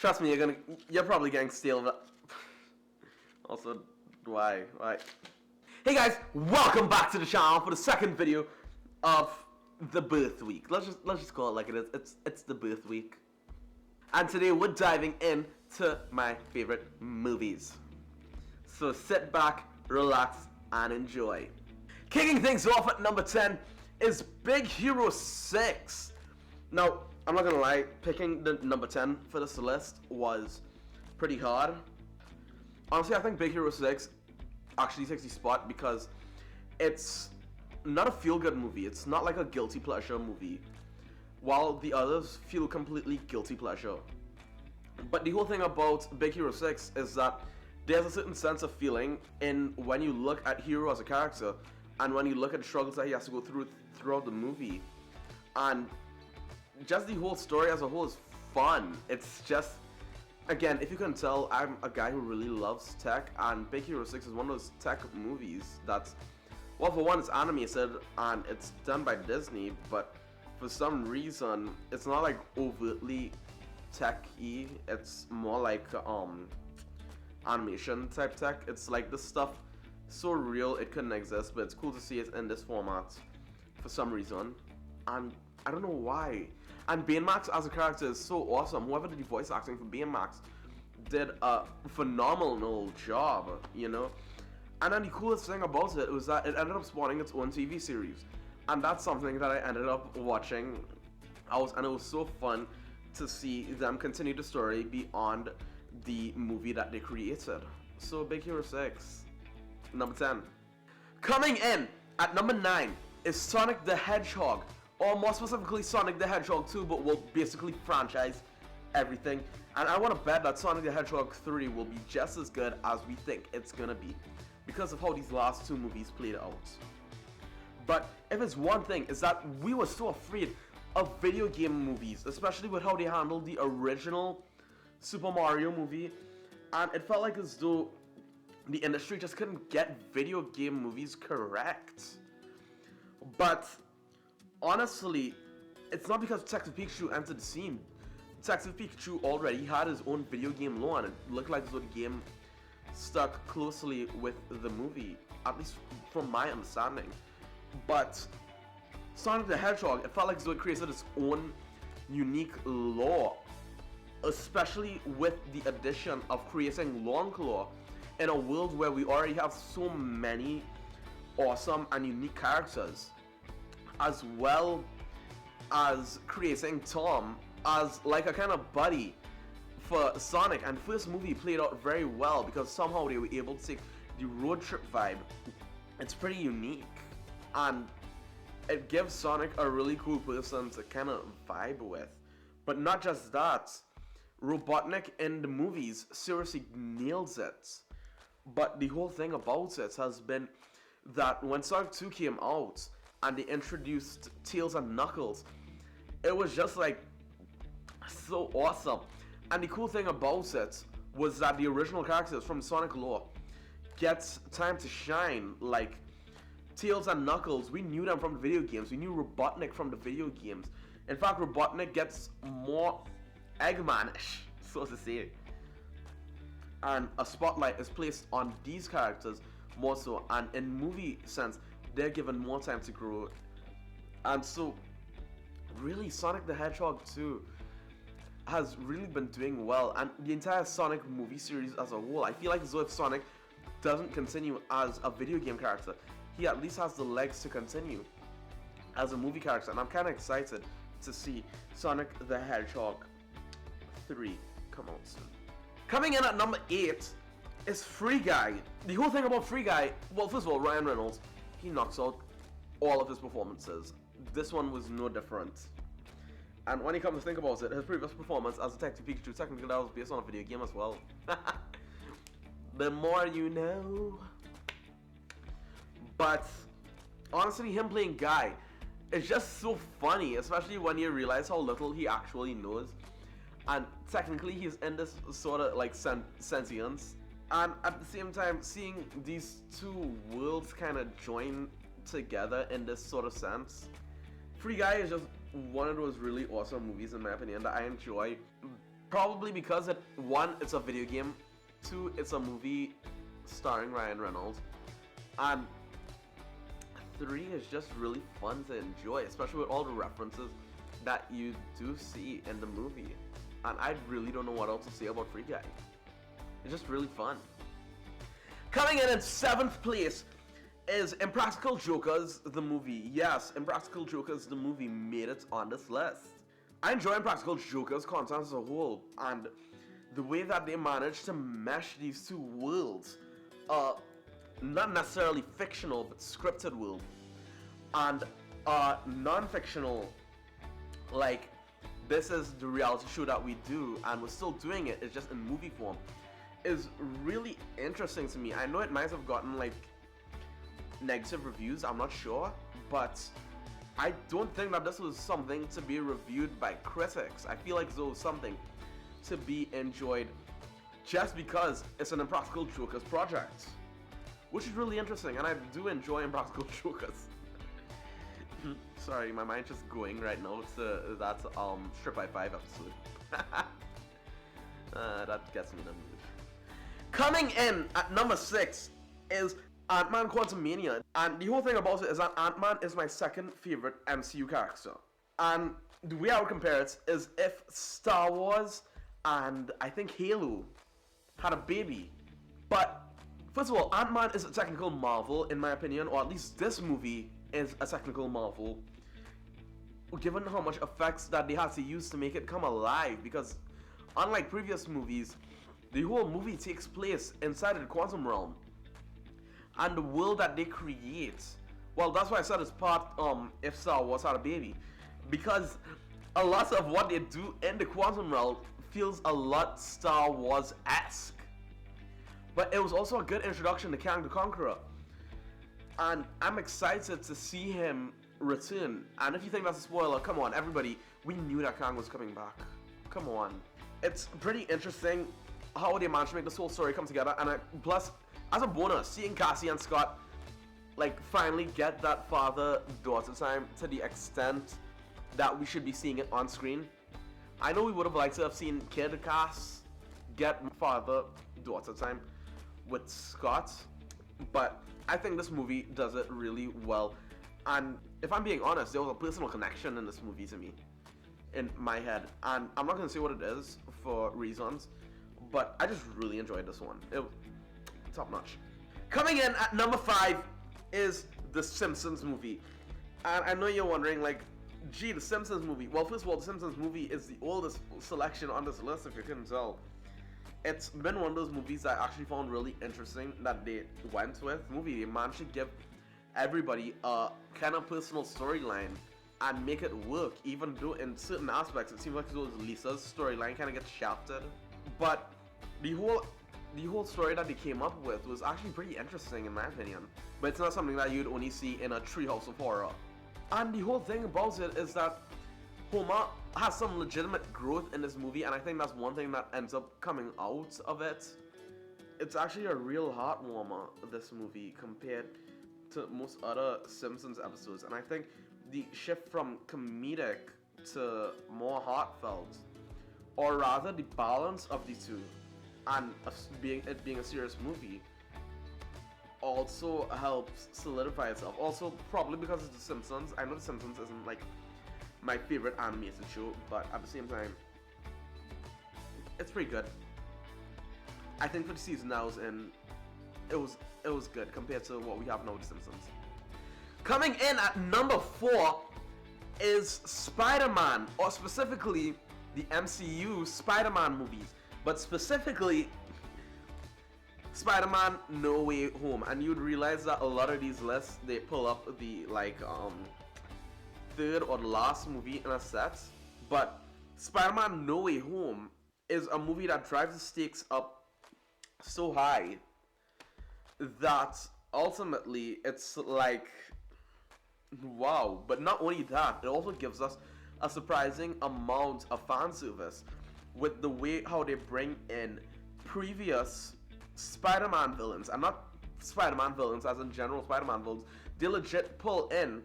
Trust me, you're probably getting stale. Also, why? Hey guys, welcome back to the channel for the second video of the birth week. Let's just call it like it is. It's the birth week, and today we're diving into my favorite movies. So sit back, relax, and enjoy. Kicking things off at number 10 is Big Hero 6. Now, I'm not gonna lie, picking the number 10 for this list was pretty hard. Honestly, I think Big Hero 6 actually takes the spot because it's not a feel-good movie. It's not like a guilty pleasure movie, while the others feel completely guilty pleasure. But the whole thing about Big Hero 6 is that there's a certain sense of feeling in when you look at Hero as a character and when you look at the struggles that he has to go through throughout the movie. And just the whole story as a whole is fun. It's just, again, if you can tell, I'm a guy who really loves tech, and Big Hero 6 is one of those tech movies that's, well, for one, it's animated and it's done by Disney, but for some reason, it's not like overtly tech-y. It's more like animation type tech. It's like this stuff so real it couldn't exist, but it's cool to see it in this format for some reason, and I don't know why. And Baymax as a character is so awesome. Whoever did the voice acting for Baymax did a phenomenal job, you know. And then the coolest thing about it was that it ended up spawning its own TV series, and that's something that I ended up watching. And it was so fun to see them continue the story beyond the movie that they created. So Big Hero 6, number 10. Coming in at number 9 is Sonic the Hedgehog, or more specifically Sonic the Hedgehog 2, but we'll basically franchise everything. And I want to bet that Sonic the Hedgehog 3 will be just as good as we think it's gonna be, because of how these last two movies played out. But if it's one thing, is that we were so afraid of video game movies, especially with how they handled the original Super Mario movie, and it felt like as though the industry just couldn't get video game movies correct. But honestly, it's not because Detective Pikachu entered the scene. Detective Pikachu already had his own video game lore, and it looked like the game stuck closely with the movie, at least from my understanding. But Sonic the Hedgehog, it felt like it created its own unique lore, especially with the addition of creating Longclaw in a world where we already have so many awesome and unique characters, as well as creating Tom as like a kind of buddy for Sonic. And first movie played out very well because somehow they were able to take the road trip vibe. It's pretty unique, and it gives Sonic a really cool person to kind of vibe with. But not just that, Robotnik in the movies seriously nails it. But the whole thing about it has been that when Sonic 2 came out and they introduced Tails and Knuckles, it was just like so awesome. And the cool thing about it was that the original characters from Sonic lore gets time to shine. Like Tails and Knuckles, we knew them from the video games. We knew Robotnik from the video games. In fact, Robotnik gets more Eggman-ish, so to say. And a spotlight is placed on these characters more so, and in movie sense, they're given more time to grow. And so, really, Sonic the Hedgehog 2 has really been doing well, and the entire Sonic movie series as a whole. I feel like as though if Sonic doesn't continue as a video game character, he at least has the legs to continue as a movie character, and I'm kind of excited to see Sonic the Hedgehog 3 come out soon. Coming in at number 8 is Free Guy. The whole thing about Free Guy, well, first of all, Ryan Reynolds, he knocks out all of his performances. This one was no different. And when you come to think about it, his previous performance as Detective Pikachu, technically that was based on a video game as well. The more you know. But honestly, him playing Guy, it's just so funny, especially when you realize how little he actually knows. And technically he's in this sort of like sentience, and at the same time seeing these two worlds kind of join together in this sort of sense. Free Guy is just one of those really awesome movies in my opinion that I enjoy Probably because one, it's a video game, two, it's a movie starring Ryan Reynolds, and three is just really fun to enjoy, especially with all the references that you do see in the movie. And I really don't know what else to say about Free Guy. It's just really fun. Coming in 7th place is Impractical Jokers, the movie. Yes, Impractical Jokers, the movie made it on this list. I enjoy Impractical Jokers content as a whole, and the way that they managed to mesh these two worlds, not necessarily fictional, but scripted world, and non-fictional, like, this is the reality show that we do, and we're still doing it, it's just in movie form, is really interesting to me. I know it might have gotten, like, negative reviews, I'm not sure, but I don't think that this was something to be reviewed by critics. I feel like this was something to be enjoyed just because it's an Impractical Jokers project, which is really interesting, and I do enjoy Impractical Jokers. Sorry, my mind's just going right now to that Strip by 5 episode. That gets me in the mood. Coming in at number 6 is Ant-Man Quantumania. And the whole thing about it is that Ant-Man is my second favorite MCU character. And the way I would compare it is if Star Wars and I think Halo had a baby. But first of all, Ant-Man is a technical marvel in my opinion, or at least this movie is a technical marvel, given how much effects that they had to use to make it come alive, because unlike previous movies, the whole movie takes place inside of the quantum realm. And the world that they create, well, that's why I said it's part if Star Wars had a baby, because a lot of what they do in the quantum realm feels a lot Star Wars-esque. But it was also a good introduction to Kang the Conqueror, and I'm excited to see him return. And if you think that's a spoiler, come on, everybody, we knew that Kang was coming back. Come on. It's pretty interesting how they managed to make this whole story come together, and plus, as a bonus, seeing Cassie and Scott like finally get that father-daughter time to the extent that we should be seeing it on screen. I know we would have liked to have seen Kid Cass get father-daughter time with Scott, but I think this movie does it really well. And if I'm being honest, there was a personal connection in this movie to me, in my head, and I'm not gonna say what it is for reasons, but I just really enjoyed this one. Top notch. Coming in at number 5 is The Simpsons movie. And I know you're wondering, like, gee, The Simpsons movie. Well, first of all, The Simpsons movie is the oldest selection on this list, if you couldn't tell. It's been one of those movies that I actually found really interesting that they went with. They managed to give everybody a kind of personal storyline and make it work, even though in certain aspects it seems like Lisa's storyline kind of gets shafted. But the whole story that they came up with was actually pretty interesting in my opinion. But it's not something that you'd only see in a Treehouse of Horror. And the whole thing about it is that Homer has some legitimate growth in this movie, and I think that's one thing that ends up coming out of it. It's actually a real heartwarmer, this movie, compared to most other Simpsons episodes. And I think the shift from comedic to more heartfelt, or rather the balance of the two, and it being a serious movie, also helps solidify itself. Also, probably because it's The Simpsons. I know The Simpsons isn't like my favorite animated show, but at the same time, it's pretty good. I think for the season now was in, it was good compared to what we have now with The Simpsons. Coming in at number 4 is Spider-Man, or specifically the MCU Spider-Man movies, but specifically Spider-Man No Way Home. And you'd realize that a lot of these lists, they pull up the third or last movie in a set, but Spider-Man No Way Home is a movie that drives the stakes up so high that ultimately it's like, wow. But not only that, it also gives us a surprising amount of fan service with the way how they bring in previous Spider-Man villains, and not Spider-Man villains as in general Spider-Man villains. They legit pull in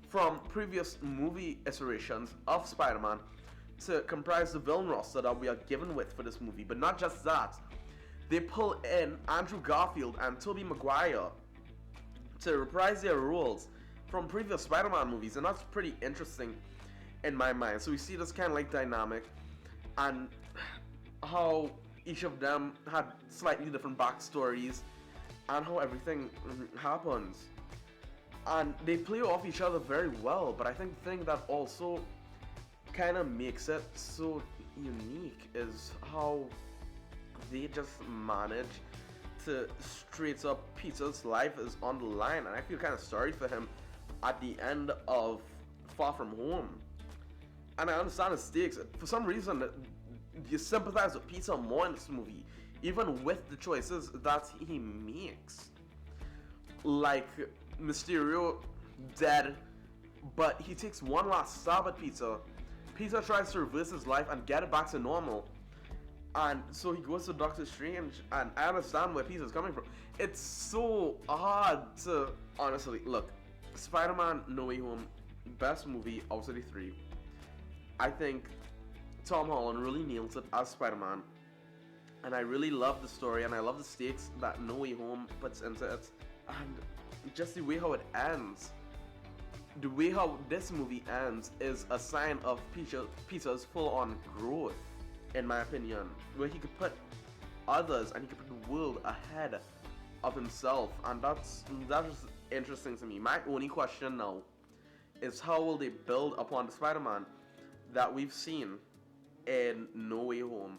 from previous movie iterations of Spider-Man to comprise the villain roster that we are given with for this movie. But not just that, they pull in Andrew Garfield and Tobey Maguire to reprise their roles from previous Spider-Man movies, and that's pretty interesting in my mind. So we see this kind of like dynamic and how each of them had slightly different backstories and how everything happens. And they play off each other very well, but I think the thing that also kind of makes it so unique is how they just manage to straight up Peter's life is on the line, and I feel kind of sorry for him at the end of Far From Home. And I understand the stakes. For some reason, you sympathize with Peter more in this movie, even with the choices that he makes. Like Mysterio dead, but he takes one last stab at Peter. Peter tries to reverse his life and get it back to normal. And so he goes to Doctor Strange, and I understand where Peter's coming from. It's so hard to honestly look. Spider-Man No Way Home, best movie out of the three. I think Tom Holland really nails it as Spider-Man, and I really love the story, and I love the stakes that No Way Home puts into it, and just the way how it ends. The way how this movie ends is a sign of Peter's full-on growth, in my opinion, where he could put others and he could put the world ahead of himself, and that is interesting to me. My only question now is how will they build upon the Spider-Man that we've seen in No Way Home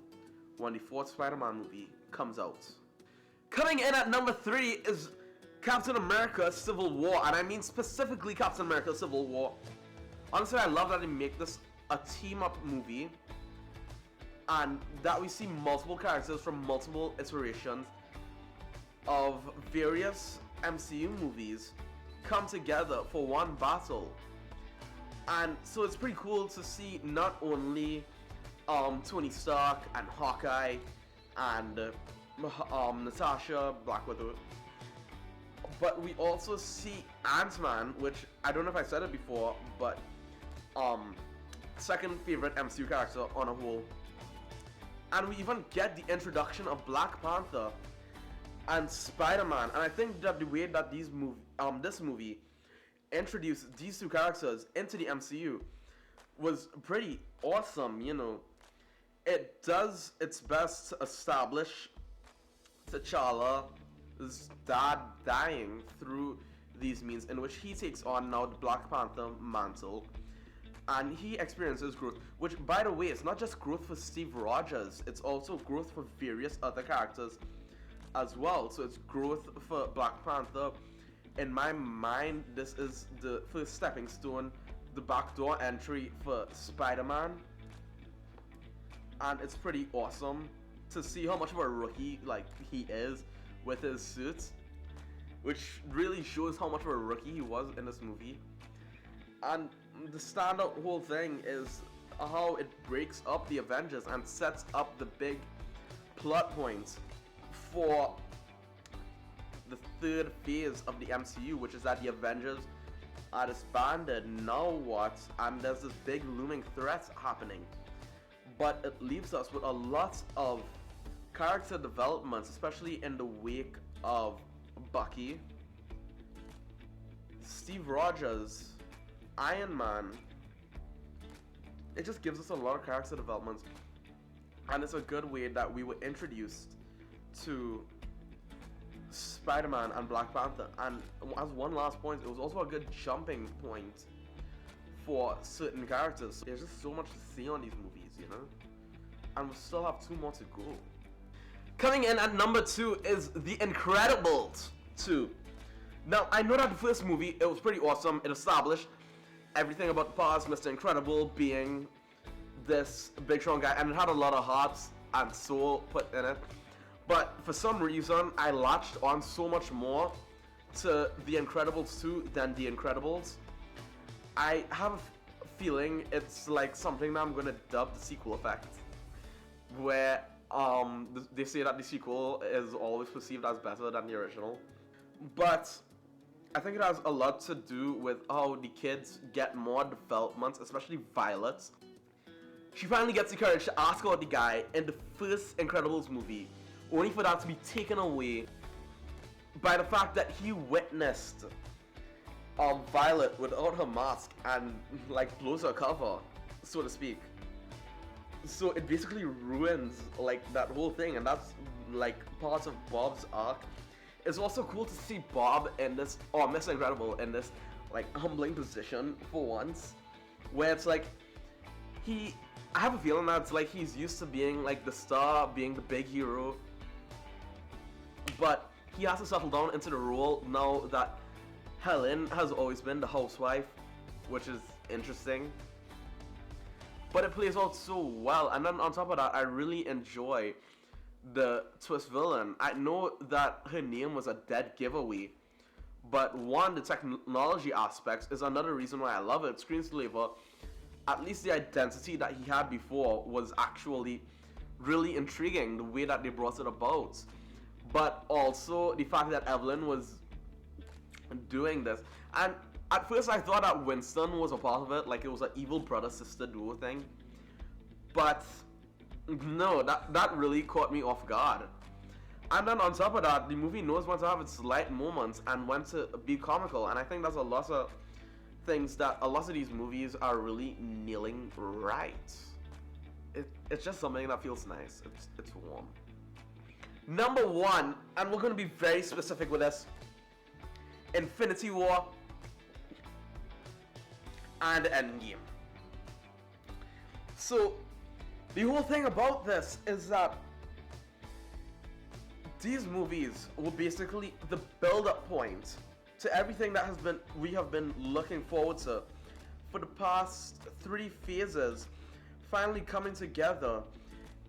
when the fourth Spider-Man movie comes out. Coming in at number 3 is Captain America Civil War, and I mean specifically Captain America Civil War. Honestly, I love that they make this a team-up movie, and that we see multiple characters from multiple iterations of various MCU movies come together for one battle. And so it's pretty cool to see not only Tony Stark and Hawkeye and Natasha, Black Widow, but we also see Ant-Man, which I don't know if I said it before, but second favorite MCU character on a whole. And we even get the introduction of Black Panther and Spider-Man, and I think that the way that this movie introduced these two characters into the MCU was pretty awesome. You know, it does its best to establish T'Challa's dad dying through these means, in which he takes on now the Black Panther mantle, and he experiences growth, which, by the way, it's not just growth for Steve Rogers, it's also growth for various other characters as well. So it's growth for Black Panther. In my mind, this is the first stepping stone, the backdoor entry for Spider-Man, and it's pretty awesome to see how much of a rookie he is with his suit, which really shows how much of a rookie he was in this movie. And the standout whole thing is how it breaks up the Avengers and sets up the big plot points for the third phase of the MCU, which is that the Avengers are disbanded. Now what? And there's this big looming threat happening. But it leaves us with a lot of character developments, especially in the wake of Bucky, Steve Rogers, Iron Man. It just gives us a lot of character developments, and it's a good way that we were introduced to Spider-Man and Black Panther. And as one last point, it was also a good jumping point for certain characters. There's just so much to see on these movies, you know, and we still have 2 more to go. Coming in at number 2 is The Incredibles 2. Now, I know that the first movie, it was pretty awesome. It established everything about the past, Mr. Incredible being this big strong guy, and it had a lot of heart and soul put in it. But for some reason, I latched on so much more to The Incredibles 2 than The Incredibles. I have a feeling it's like something that I'm gonna dub the sequel effect, where they say that the sequel is always perceived as better than the original. But I think it has a lot to do with how the kids get more development, especially Violet. she finally gets the courage to ask out the guy in the first Incredibles movie, only for that to be taken away by the fact that he witnessed Violet without her mask and like blows her cover, so to speak. So it basically ruins like that whole thing, and that's like part of Bob's arc. It's also cool to see Bob in this, or Miss Incredible in this like humbling position for once, where it's like I have a feeling that it's like he's used to being like the star, being the big hero, but he has to settle down into the role now that Helen has always been the housewife, which is interesting. But it plays out so well, and then on top of that, I really enjoy the twist villain. I know that her name was a dead giveaway, but one, the technology aspects is another reason why I love it. Screenslaver, at least the identity that he had before was actually really intriguing, the way that they brought it about. But also the fact that Evelyn was doing this. And at first I thought that Winston was a part of it, like it was an evil brother-sister duo thing. But no, that really caught me off guard. And then on top of that, the movie knows when to have its light moments and when to be comical. And I think that's a lot of things that a lot of these movies are really nailing right. It's just something that feels nice. It's warm. Number one, and we're going to be very specific with this, Infinity War and Endgame. So the whole thing about this is that these movies were basically the build-up point to everything that we have been looking forward to for the past 3 phases, finally coming together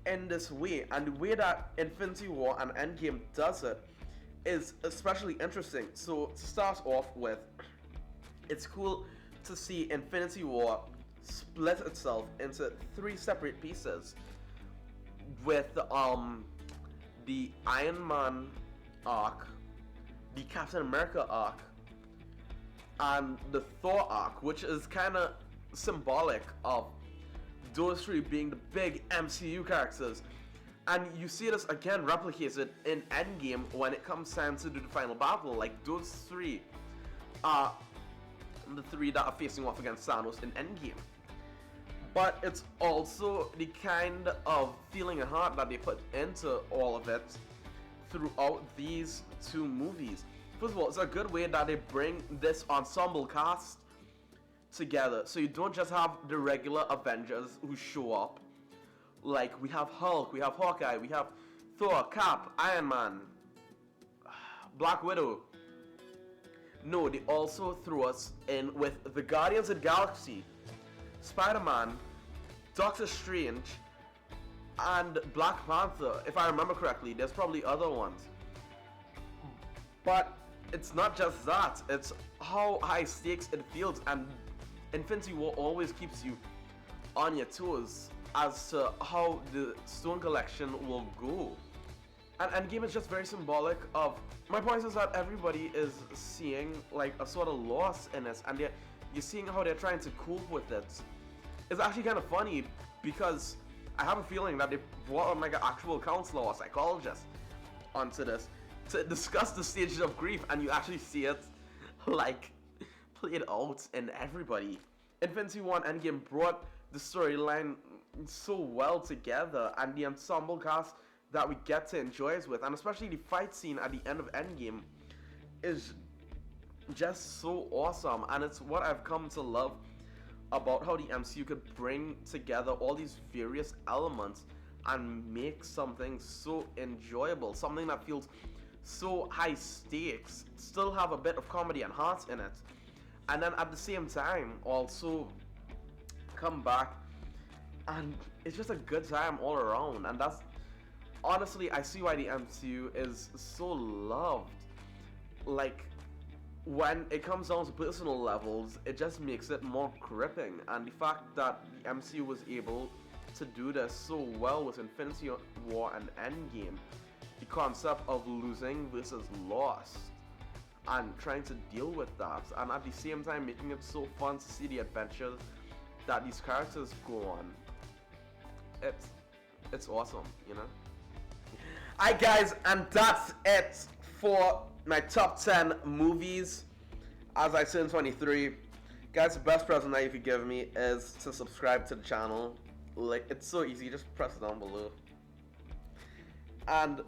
in this way. And the way that Infinity War and Endgame does it is especially interesting. So to start off with, it's cool to see Infinity War split itself into 3 separate pieces, with the Iron Man arc, the Captain America arc, and the Thor arc, which is kind of symbolic of those 3 being the big MCU characters. And you see this again replicated in Endgame when it comes time to do the final battle. Like, those 3 are the 3 that are facing off against Thanos in Endgame. But it's also the kind of feeling and heart that they put into all of it throughout these 2 movies. First of all, it's a good way that they bring this ensemble cast together. So you don't just have the regular Avengers who show up. Like, we have Hulk, we have Hawkeye, we have Thor, Cap, Iron Man, Black Widow. No, they also threw us in with the Guardians of the Galaxy, Spider-Man, Doctor Strange, and Black Panther, if I remember correctly. There's probably other ones. But it's not just that, it's how high stakes it feels, and Infinity War always keeps you on your toes as to how the Stone Collection will go. And Endgame is just very symbolic of, my point is that everybody is seeing like a sort of loss in this, and you're seeing how they're trying to cope with it. It's actually kind of funny because I have a feeling that they brought on like an actual counselor or psychologist onto this to discuss the stages of grief, and you actually see it like played out in everybody. Infinity War and Endgame brought the storyline so well together, and the ensemble cast that we get to enjoy it with, and especially the fight scene at the end of Endgame, is just so awesome. And it's what I've come to love about how the MCU could bring together all these various elements and make something so enjoyable, something that feels so high stakes, still have a bit of comedy and heart in it, and then at the same time also come back, and it's just a good time all around. And that's honestly, I see why the MCU is so loved. Like, when it comes down to personal levels, it just makes it more gripping. And the fact that the MCU was able to do this so well with Infinity War and Endgame, the concept of losing versus lost, and trying to deal with that, and at the same time making it so fun to see the adventures that these characters go on. it's awesome, Alright guys, and that's it for my top 10 movies as I turn 23. Guys, the best present that you could give me is to subscribe to the channel. Like, it's so easy, just press it down below. And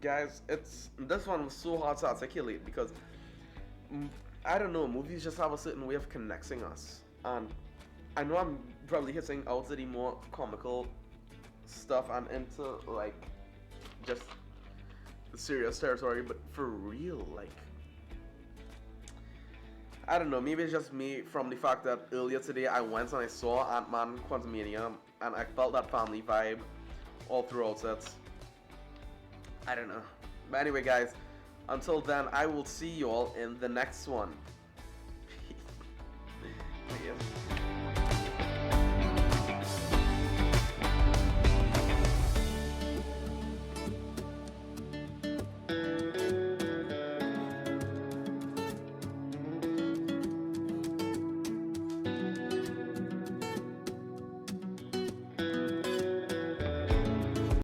guys, this one was so hard to articulate because I don't know, movies just have a certain way of connecting us, and I know I'm probably hitting out to the more comical stuff and into like just the serious territory, but for real, like, I don't know, maybe it's just me from the fact that earlier today I went and I saw Ant-Man Quantumania and I felt that family vibe all throughout it. I don't know. But anyway guys, until then, I will see you all in the next one. Peace.